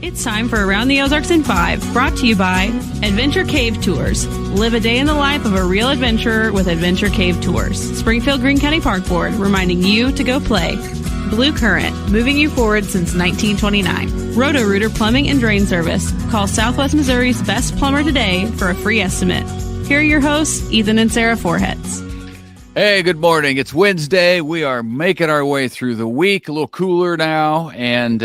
It's time for Around the Ozarks in 5, brought to you by Adventure Cave Tours. Live a day in the life of a real adventurer with Adventure Cave Tours. Springfield Greene County Park Board, reminding you to go play. Blue Current, moving you forward since 1929. Roto-Rooter Plumbing and Drain Service. Call Southwest Missouri's best plumber today for a free estimate. Here are your hosts, Ethan and Sarah Foreheads. Hey, good morning. It's Wednesday. We are making our way through the week, a little cooler now, and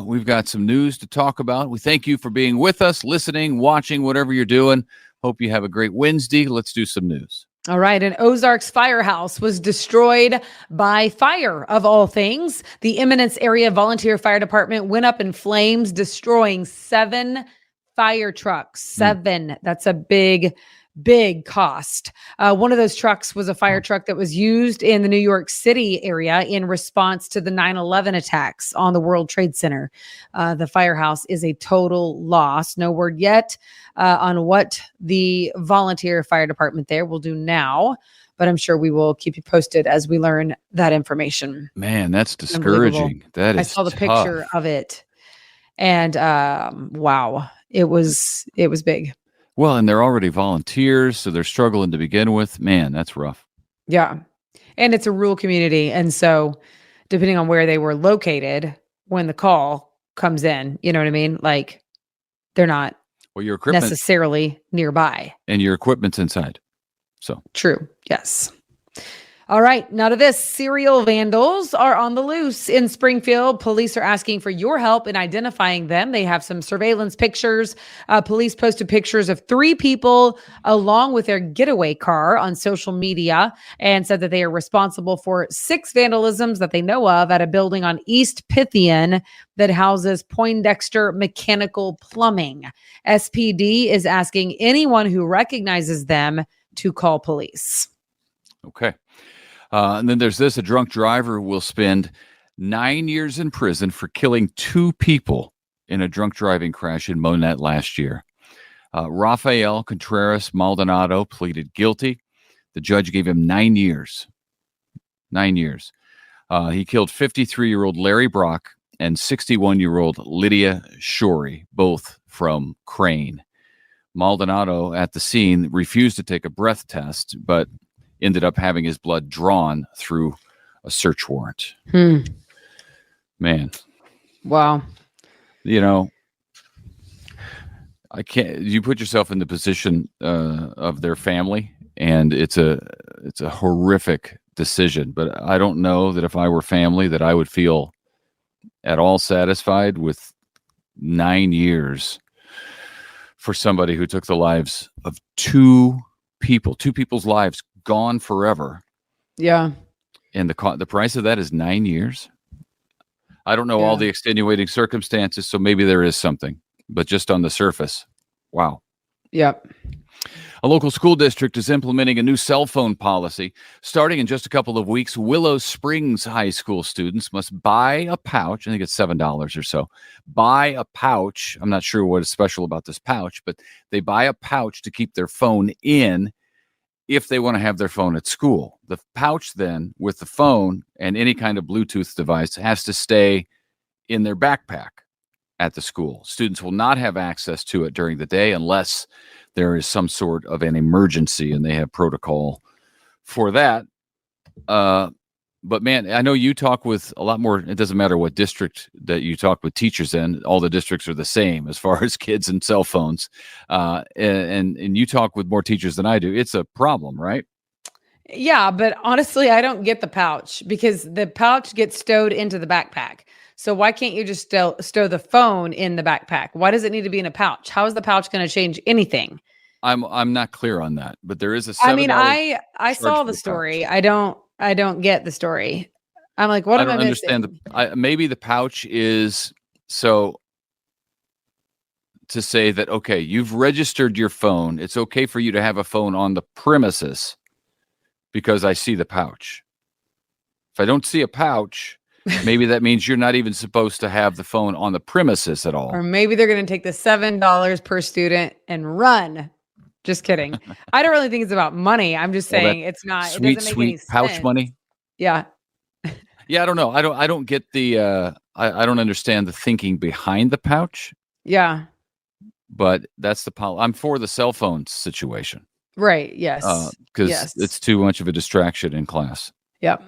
we've got some news to talk about. We thank you for being with us, listening, watching, whatever you're doing. Hope you have a great Wednesday. Let's do some news. All right. An Ozarks firehouse was destroyed by fire, of all things. The Eminence Area Volunteer Fire Department went up in flames, destroying 7 fire trucks. 7. That's a big cost. One of those trucks was a fire truck that was used in the New York City area in response to the 9/11 attacks on the World Trade Center. The firehouse is a total loss. No word yet on what the volunteer fire department there will do now, but I'm sure we will keep you posted as we learn that information. Man, that's discouraging. That is I saw the tough. picture of it, and wow, it was big. Well, and they're already volunteers, so they're struggling to begin with. Man, that's rough. Yeah. And it's a rural community. And so depending on where they were located when the call comes in, you know what I mean? Like they're not Well, your equipment necessarily nearby. and your equipment's inside. So True. Yes. All right. Now to this, serial vandals are on the loose in Springfield. Police are asking for your help in identifying them. They have some surveillance pictures. Police posted pictures of 3 people along with their getaway car on social media and said that they are responsible for 6 vandalisms that they know of at a building on East Pythian that houses Poindexter Mechanical Plumbing. SPD is asking anyone who recognizes them to call police. okay. And then there's this. A drunk driver will spend 9 years in prison for killing 2 people in a drunk driving crash in Monette last year. Rafael Contreras Maldonado pleaded guilty. The judge gave him 9 years. 9 years. He killed 53-year-old Larry Brock and 61-year-old Lydia Shorey, both from Crane. Maldonado at the scene refused to take a breath test, but ended up having his blood drawn through a search warrant. Man. Wow. You know, I can't, you put yourself in the position of their family, and it's a horrific decision, but I don't know that if I were family that I would feel at all satisfied with 9 years for somebody who took the lives of 2 people's lives gone forever. Yeah. And the price of that is 9 years. I don't know all the extenuating circumstances, so maybe there is something, but just on the surface, wow. Yep. A local school district is implementing a new cell phone policy. Starting in just a couple of weeks, Willow Springs High School students must buy a pouch. I think it's $7 or so. Buy a pouch. I'm not sure what is special about this pouch, but they buy a pouch to keep their phone in if they want to have their phone at school. The pouch then with the phone and any kind of Bluetooth device has to stay in their backpack at the school. Students will not have access to it during the day unless there is some sort of an emergency, and they have protocol for that. But man, I know you talk with a lot more. It doesn't matter what district that you talk with teachers in. All the districts are the same as far as kids and cell phones. And you talk with more teachers than I do. It's a problem, right? Yeah, but honestly, I don't get the pouch because the pouch gets stowed into the backpack. So why can't you just stow the phone in the backpack? Why does it need to be in a pouch? How is the pouch going to change anything? I'm not clear on that, but there is a $7 I mean, I saw the story. Pouch. I don't get the story. I'm like, what am I missing? Understand maybe the pouch is so to say that, okay, you've registered your phone. It's okay for you to have a phone on the premises because I see the pouch. If I don't see a pouch, maybe that means you're not even supposed to have the phone on the premises at all. Or maybe they're going to take the $7 per student and run. Just kidding. I don't really think it's about money. I'm just saying it's not. Sweet, it doesn't make any pouch sense. money. Yeah. Yeah, I don't know. I don't get the. I don't understand the thinking behind the pouch. Yeah. But that's I'm for the cell phone situation. Right. Yes. Because it's too much of a distraction in class. Yep.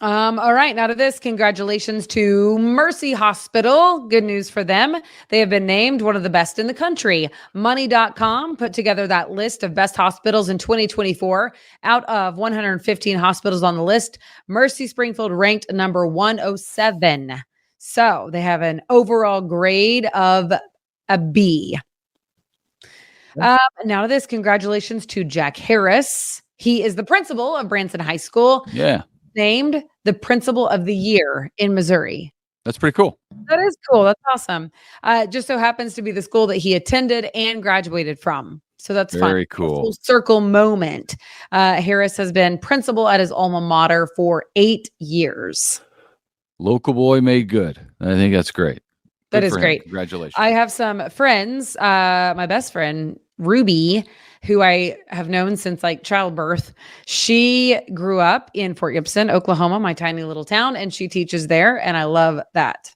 All right. Now to this, congratulations to Mercy Hospital. Good news for them. They have been named one of the best in the country. Money.com put together that list of best hospitals in 2024. Out of 115 hospitals on the list, Mercy Springfield ranked number 107. So they have an overall grade of a B. Now to this, congratulations to Jack Harris. He is the principal of Branson High School. Yeah. Named the principal of the year in Missouri. That's pretty cool. That is cool. That's awesome. Just so happens to be the school that he attended and graduated from. So that's very fun. Cool. Full circle moment. Harris has been principal at his alma mater for 8 years. Local boy made good. I think that's great. That is great. Congratulations. I have some friends. My best friend, Ruby, who I have known since like childbirth. She grew up in Fort Gibson, Oklahoma, my tiny little town, and she teaches there. And I love that.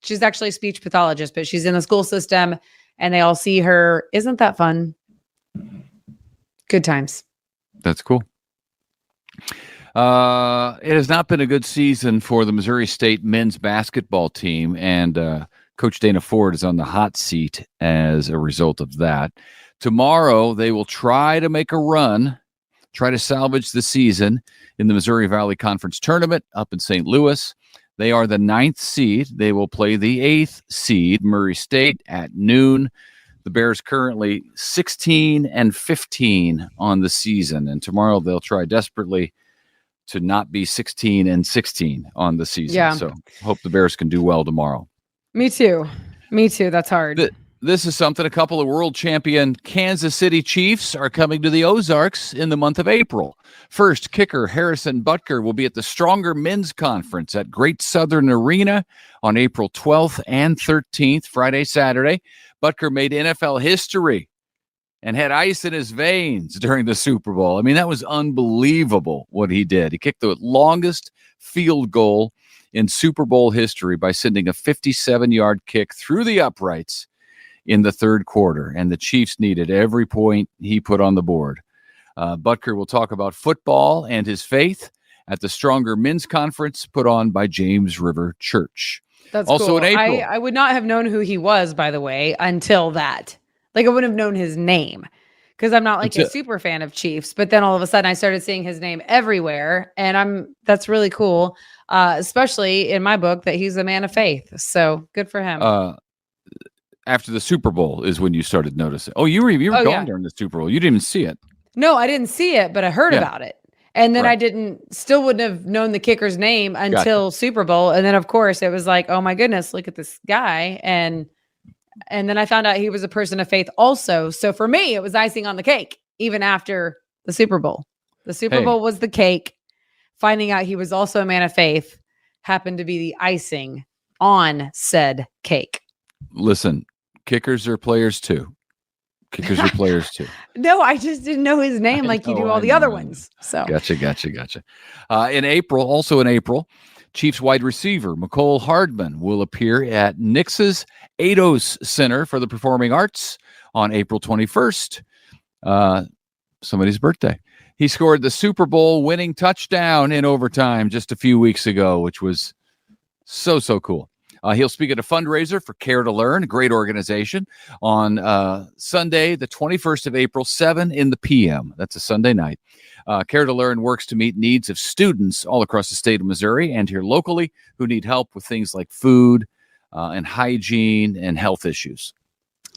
She's actually a speech pathologist, but she's in the school system and they all see her. Isn't that fun? Good times. That's cool. It has not been a good season for the Missouri State men's basketball team, and Coach Dana Ford is on the hot seat as a result of that. Tomorrow, they will try to make a run, try to salvage the season in the Missouri Valley Conference Tournament up in St. Louis. They are the 9th seed. They will play the 8th seed, Murray State, at noon. The Bears currently 16-15 on the season, and tomorrow they'll try desperately to not be 16-16 on the season. Yeah. So hope the Bears can do well tomorrow. Me too. That's hard. This is something. A couple of world champion Kansas City Chiefs are coming to the Ozarks in the month of April. First, kicker Harrison Butker will be at the Stronger Men's Conference at Great Southern Arena on April 12th and 13th, Friday, Saturday. Butker made NFL history and had ice in his veins during the Super Bowl. I mean, that was unbelievable what he did. He kicked the longest field goal in Super Bowl history by sending a 57-yard kick through the uprights in the third quarter, and the Chiefs needed every point he put on the board. Butker will talk about football and his faith at the Stronger Men's Conference put on by James River Church. That's also cool. in April. I would not have known who he was, by the way, until that. Like, I wouldn't have known his name because I'm not like a super fan of Chiefs. But then all of a sudden I started seeing his name everywhere, and that's really cool, especially in my book that he's a man of faith. So good for him. After the Super Bowl is when you started noticing. Oh, you were gone during the Super Bowl. You didn't even see it. No, I didn't see it, but I heard about it. And then I still wouldn't have known the kicker's name until Super Bowl. And then of course it was like, oh my goodness, look at this guy. And then I found out he was a person of faith also. So for me, it was icing on the cake, even after the Super Bowl. The Super Bowl was the cake. Finding out he was also a man of faith happened to be the icing on said cake. Listen, kickers are players too. No, I just didn't know his name like you do all the other ones. So Gotcha. In April, Chiefs wide receiver Mecole Hardman will appear at Nix's Eidos Center for the Performing Arts on April 21st. Somebody's birthday. He scored the Super Bowl winning touchdown in overtime just a few weeks ago, which was so cool. He'll speak at a fundraiser for Care to Learn, a great organization, on Sunday, the 21st of April, 7 p.m. That's a Sunday night. Care to Learn works to meet needs of students all across the state of Missouri and here locally who need help with things like food and hygiene and health issues.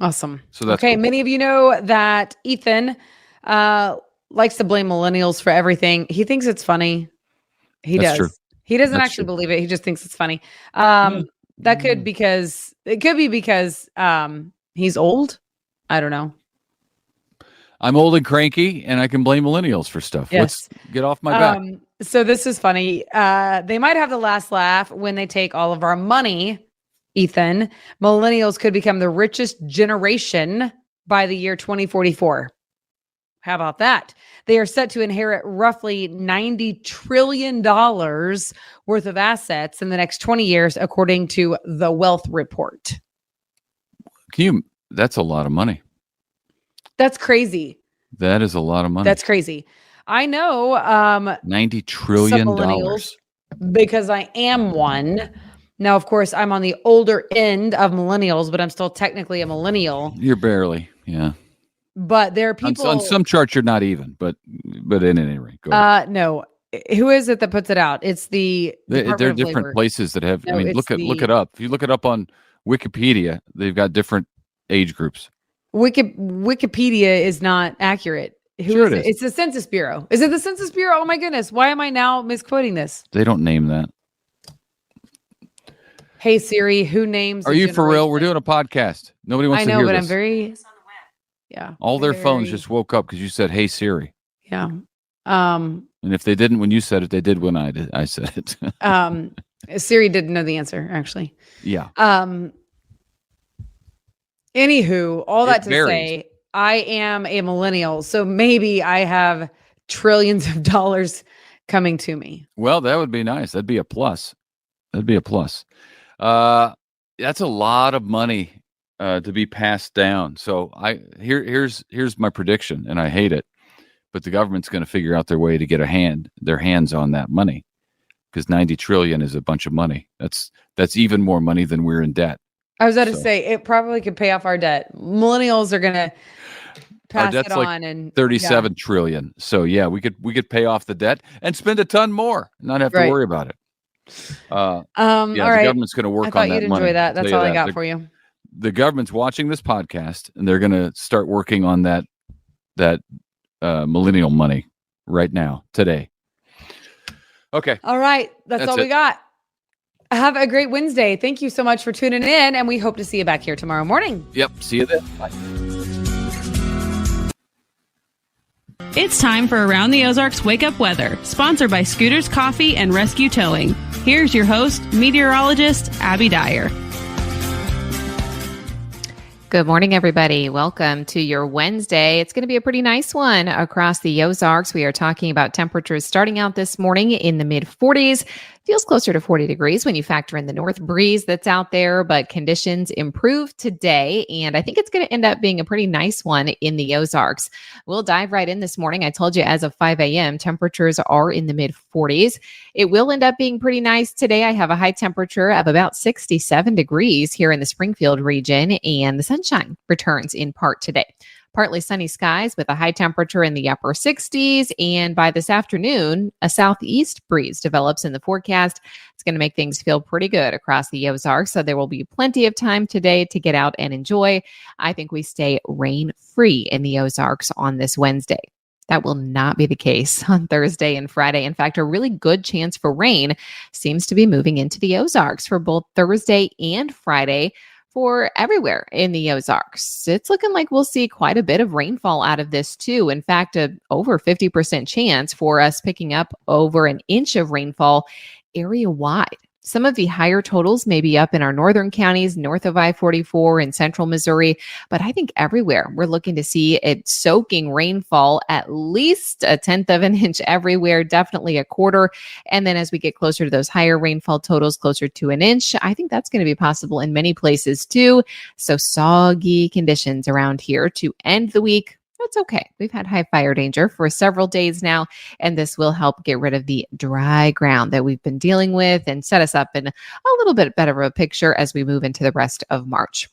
Awesome. So that's okay. cool. Many of you know that Ethan likes to blame millennials for everything. He thinks it's funny. He does. True. He doesn't actually believe it. He just thinks it's funny. That could be because he's old. I don't know. I'm old and cranky, and I can blame millennials for stuff. Yes. Let's get off my back. So this is funny. They might have the last laugh when they take all of our money, Ethan. Millennials could become the richest generation by the year 2044. How about that? They are set to inherit roughly $90 trillion worth of assets in the next 20 years, according to the Wealth Report. That's a lot of money. That's crazy. That is a lot of money. That's crazy. I know $90 trillion. some millennials because I am one. Now, of course, I'm on the older end of millennials, but I'm still technically a millennial. You're barely, yeah. But there are people on some charts you're not even, but in any rate, go ahead. No. Who is it that puts it out? It's the There are different Labor. places that have. No, I mean, look it up. If you look it up on Wikipedia, they've got different age groups. Wikipedia is not accurate. Sure it is. It's the Census Bureau. Is it the Census Bureau? Oh my goodness! Why am I now misquoting this? They don't name that. Hey Siri, who names? Are you for real? We're doing a podcast. Nobody wants to hear this. I know, but I'm very. Yeah. All their phones just woke up because you said, "Hey Siri." Yeah. And if they didn't when you said it, they did when I said it. Siri didn't know the answer, actually. Yeah. Anywho, all that to say, I am a millennial, so maybe I have trillions of dollars coming to me. Well, that would be nice. That'd be a plus. That's a lot of money to be passed down. So here's my prediction, and I hate it, but the government's going to figure out their way to get their hands on that money, because 90 trillion is a bunch of money. That's even more money than we're in debt. I was about to say it probably could pay off our debt. Millennials are going to pass it on, like and 37 trillion. So yeah, we could pay off the debt and spend a ton more, not have to worry about it. All right. The government's going to work on that. You'd enjoy that. That's all I got for you. The government's watching this podcast, and they're going to start working on that millennial money right now, today. Okay. All right. That's all we got. Have a great Wednesday. Thank you so much for tuning in, and we hope to see you back here tomorrow morning. Yep. See you then. Bye. It's time for Around the Ozarks Wake Up Weather, sponsored by Scooters Coffee and Rescue Towing. Here's your host, meteorologist Abby Dyer. Good morning, everybody. Welcome to your Wednesday. It's going to be a pretty nice one across the Ozarks. We are talking about temperatures starting out this morning in the mid 40s. Feels closer to 40 degrees when you factor in the north breeze that's out there, but conditions improve today, and I think it's going to end up being a pretty nice one in the Ozarks. We'll dive right in this morning. I told you as of 5 a.m., temperatures are in the mid 40s. It will end up being pretty nice today. I have a high temperature of about 67 degrees here in the Springfield region, and the sunshine returns in part today. Partly sunny skies with a high temperature in the upper 60s. And by this afternoon, a southeast breeze develops in the forecast. It's going to make things feel pretty good across the Ozarks. So there will be plenty of time today to get out and enjoy. I think we stay rain-free in the Ozarks on this Wednesday. That will not be the case on Thursday and Friday. In fact, a really good chance for rain seems to be moving into the Ozarks for both Thursday and Friday. For everywhere in the Ozarks. It's looking like we'll see quite a bit of rainfall out of this too. In fact, over 50% chance for us picking up over an inch of rainfall area-wide. Some of the higher totals may be up in our northern counties, north of I-44 in central Missouri, but I think everywhere we're looking to see it soaking rainfall, at least a tenth of an inch everywhere, definitely a quarter. And then as we get closer to those higher rainfall totals, closer to an inch, I think that's going to be possible in many places too. So soggy conditions around here to end the week. That's okay. We've had high fire danger for several days now, and this will help get rid of the dry ground that we've been dealing with and set us up in a little bit better of a picture as we move into the rest of March.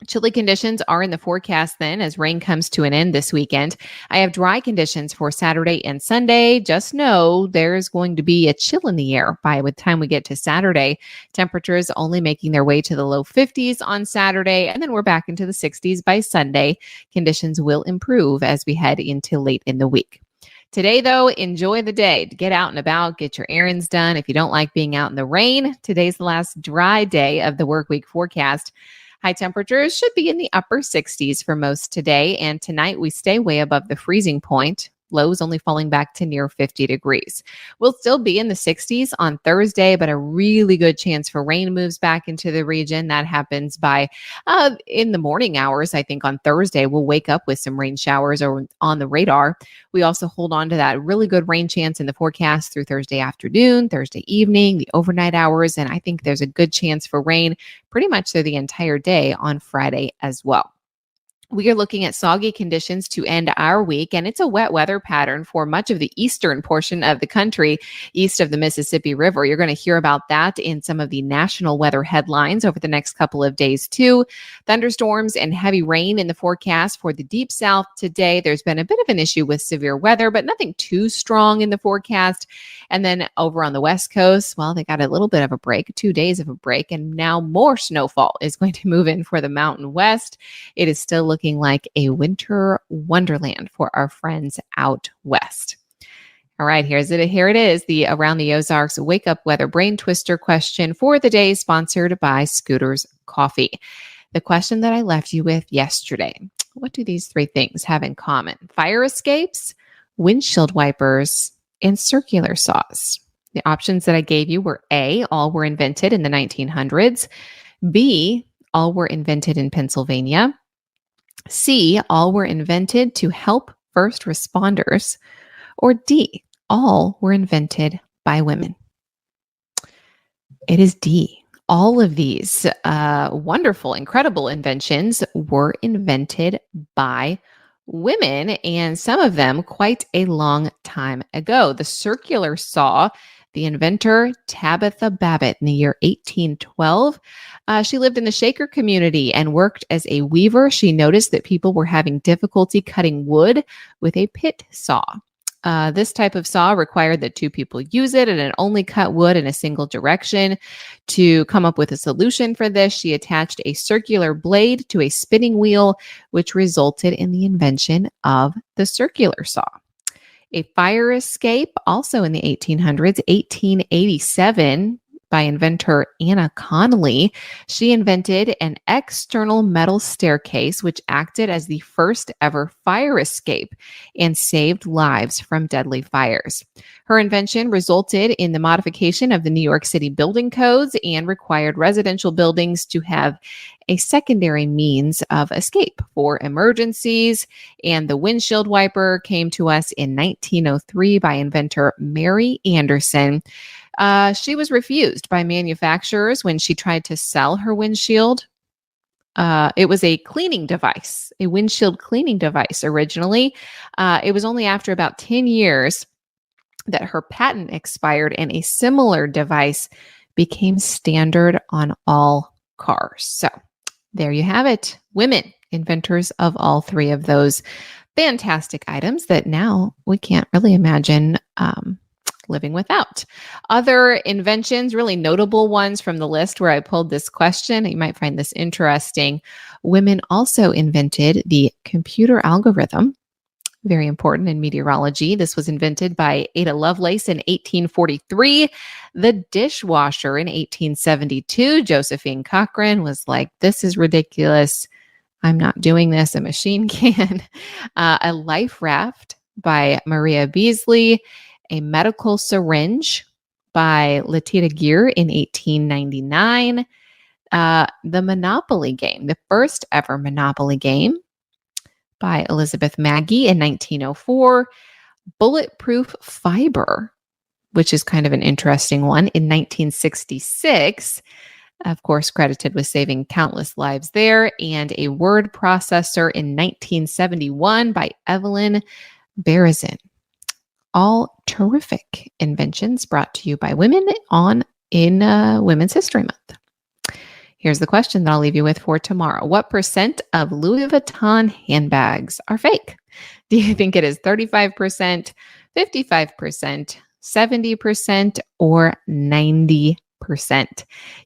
Chilly conditions are in the forecast then as rain comes to an end this weekend. I have dry conditions for Saturday and Sunday. Just know there's going to be a chill in the air by the time we get to Saturday. Temperatures only making their way to the low 50s on Saturday, and then we're back into the 60s by Sunday. Conditions will improve as we head into late in the week. Today, though, enjoy the day. Get out and about, get your errands done. If you don't like being out in the rain, today's the last dry day of the work week forecast. High temperatures should be in the upper 60s for most today, and tonight we stay way above the freezing point. lows only falling back to near 50 degrees. We'll still be in the 60s on Thursday, but a really good chance for rain moves back into the region. That happens by in the morning hours. I think on Thursday, we'll wake up with some rain showers or on the radar. We also hold on to that really good rain chance in the forecast through Thursday afternoon, Thursday evening, the overnight hours. And I think there's a good chance for rain pretty much through the entire day on Friday as well. We are looking at soggy conditions to end our week, and it's a wet weather pattern for much of the eastern portion of the country, east of the Mississippi River. You're going to hear about that in some of the national weather headlines over the next couple of days, too. Thunderstorms and heavy rain in the forecast for the deep south today. There's been a bit of an issue with severe weather, but nothing too strong in the forecast. And then over on the West Coast, well, they got a little bit of a break, 2 days of a break, and now more snowfall is going to move in for the Mountain West. It is still looking like a winter wonderland for our friends out west. All right, here it is, the Around the Ozarks Wake Up Weather Brain Twister question for the day, sponsored by Scooters Coffee. The question that I left you with yesterday: what do these three things have in common? Fire escapes, windshield wipers, and circular saws. The options that I gave you were A, all were invented in the 1900s, B, all were invented in Pennsylvania, C, all were invented to help first responders, or D, all were invented by women. It is D. All of these wonderful, incredible inventions were invented by women, and some of them quite a long time ago. The circular saw, the inventor Tabitha Babbitt in the year 1812. She lived in the Shaker community and worked as a weaver. She noticed that people were having difficulty cutting wood with a pit saw. This type of saw required that two people use it, and it only cut wood in a single direction. To come up with a solution for this, she attached a circular blade to a spinning wheel, which resulted in the invention of the circular saw. A fire escape, also in the 1800s, 1887, by inventor Anna Connolly. She invented an external metal staircase, which acted as the first ever fire escape and saved lives from deadly fires. Her invention resulted in the modification of the New York City building codes and required residential buildings to have a secondary means of escape for emergencies. And the windshield wiper came to us in 1903 by inventor Mary Anderson. She was refused by manufacturers when she tried to sell her windshield. It was a cleaning device, a windshield cleaning device originally. It was only after about 10 years that her patent expired and a similar device became standard on all cars. So there you have it. Women, inventors of all three of those fantastic items that now we can't really imagine living without. Other inventions, really notable ones from the list where I pulled this question, you might find this interesting. Women also invented the computer algorithm, very important in meteorology. This was invented by Ada Lovelace in 1843. The dishwasher in 1872. Josephine Cochrane was like, this is ridiculous. I'm not doing this. A machine can. A life raft by Maria Beasley. A medical syringe by Letita Gear in 1899. The Monopoly game, the first ever Monopoly game by Elizabeth Maggie in 1904. Bulletproof fiber, which is kind of an interesting one, in 1966. Of course, credited with saving countless lives there. And a word processor in 1971 by Evelyn Berezin. All terrific inventions brought to you by women in Women's History Month. Here's the question that I'll leave you with for tomorrow. What percent of Louis Vuitton handbags are fake? Do you think it is 35%, 55%, 70%, or 90%?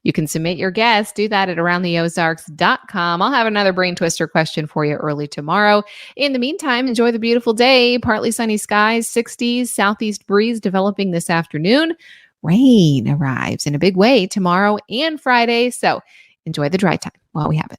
You can submit your guess. Do that at aroundtheozarks.com. I'll have another brain twister question for you early tomorrow. In the meantime, enjoy the beautiful day. Partly sunny skies, 60s, southeast breeze developing this afternoon. Rain arrives in a big way tomorrow and Friday. So enjoy the dry time while we have it.